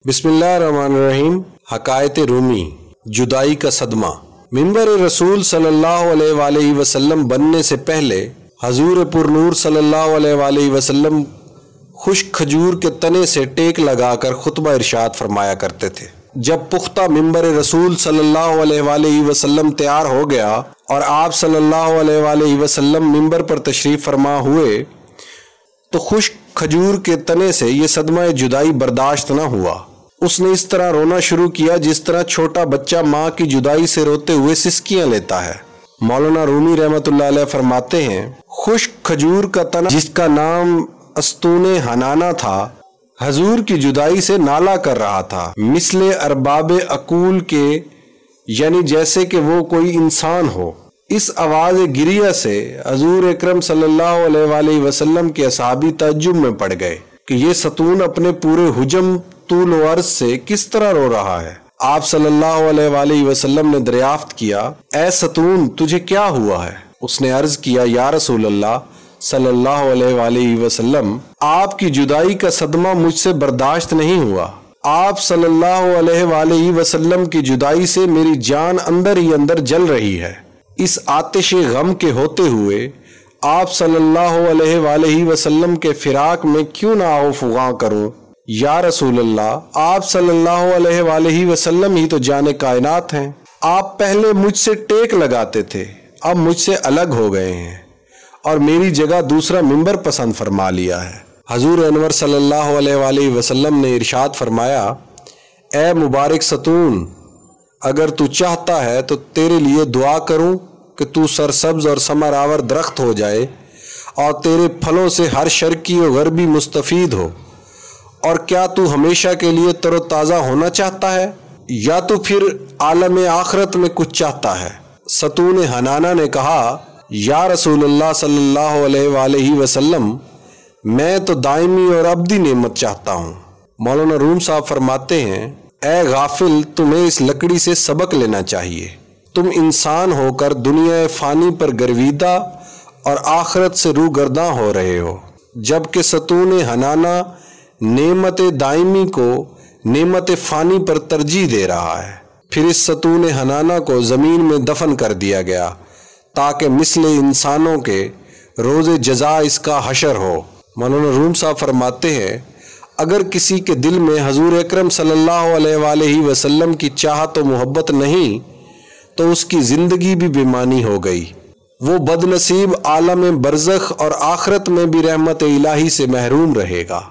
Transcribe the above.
बिस्मिल्लाहिर्रहमानिर्रहीम। हकायत रूमी, जुदाई का सदमा। मिंबर रसूल सल्लल्लाहु अलैहि वसल्लम बनने से पहले हजूर पुरनूर सल्लल्लाहु अलैहि वसल्लम खुश्क खजूर के तने से टेक लगाकर खुतबा इरशाद फरमाया करते थे। जब पुख्ता मिंबर रसूल सल्लल्लाहु अलैहि वसल्लम तैयार हो गया और आप सल्लल्लाहु अलैहि वसल्लम मिंबर पर तशरीफ फरमा हुए तो खुश्क खजूर के तने से ये सदमा जुदाई बर्दाश्त न हुआ। उसने इस तरह रोना शुरू किया जिस तरह छोटा बच्चा माँ की जुदाई से रोते हुए सिसकियां लेता है। मौलाना रूमी रहमतुल्लाह अलैह फरमाते हैं, खुश्क खजूर का तना जिसका नाम अस्तूने हनाना था, हजूर की जुदाई से नाला कर रहा था, मिसले अरबाब अकूल के, यानी जैसे कि वो कोई इंसान हो। इस आवाज़ गिरिया से हजूर अकरम सल्लल्लाहु अलैहि वसल्लम के असहाबी तअज्जुब में पड़ गए कि ये सतून अपने पूरे हुजम तूल व अर्ज से किस तरह रो रहा है। आप सल्लल्लाहु अलैहि वसल्लम ने दरियाफ्त किया, ऐ सतून तुझे क्या हुआ है? उसने अर्ज किया, या रसूल अल्लाह सल्लल्लाहु अलैहि वसल्लम, आपकी जुदाई का सदमा मुझसे बर्दाश्त नहीं हुआ। आप सल्लल्लाहु अलैहि वसल्लम की जुदाई से मेरी जान अंदर ही अंदर जल रही है। इस आतिश गम के होते हुए आप सल्लल्लाहु अलैहि वसल्लम के फिराक में क्यों ना आओ फुगा करूं? या रसूल अल्लाह, आप सल्लल्लाहु अलैहि वसल्लम ही तो जाने कायनात हैं। आप पहले मुझसे टेक लगाते थे, अब मुझसे अलग हो गए हैं और मेरी जगह दूसरा मिंबर पसंद फरमा लिया है। हजूर अनवर सल्लल्लाहु अलैहि वसल्लम ने इरशाद फरमाया, ए मुबारक सतून, अगर तू चाहता है तो तेरे लिए दुआ करूं कि तू सरसब्ज और समरावर दरख्त हो जाए और तेरे फलों से हर शर्की और गरबी मुस्तफीद हो। और क्या तू हमेशा के लिए तरोताज़ा होना चाहता है या तो फिर आलम आखरत में कुछ चाहता है? सतून हनाना ने कहा, या रसूलुल्लाह सल्लल्लाहु अलैहि वसल्लम, मैं तो दायमी और अब्दी नेमत चाहता हूँ। मौलाना रूम साहब फरमाते हैं, ए गाफिल, तुम्हें इस लकड़ी से सबक लेना चाहिए। तुम इंसान होकर दुनिया फ़ानी पर गर्विदा और आखरत से रूगर्दां हो रहे हो, जबकि सतून हनाना नेमत दायमी को नेमत फ़ानी पर तरजीह दे रहा है। फिर इस सतून हनाना को ज़मीन में दफन कर दिया गया ताकि मिसले इंसानों के रोज़े जज़ा इसका हशर हो। मौलाना रूम साहब फरमाते हैं, अगर किसी के दिल में हजूर अकरम सल्लल्लाहु अलैहि वसल्लम की चाहत और मोहब्बत नहीं तो उसकी ज़िंदगी भी बेमानी हो गई। वो बदनसीब आलम बरज़ख और आखरत में भी रहमत इलाही से महरूम रहेगा।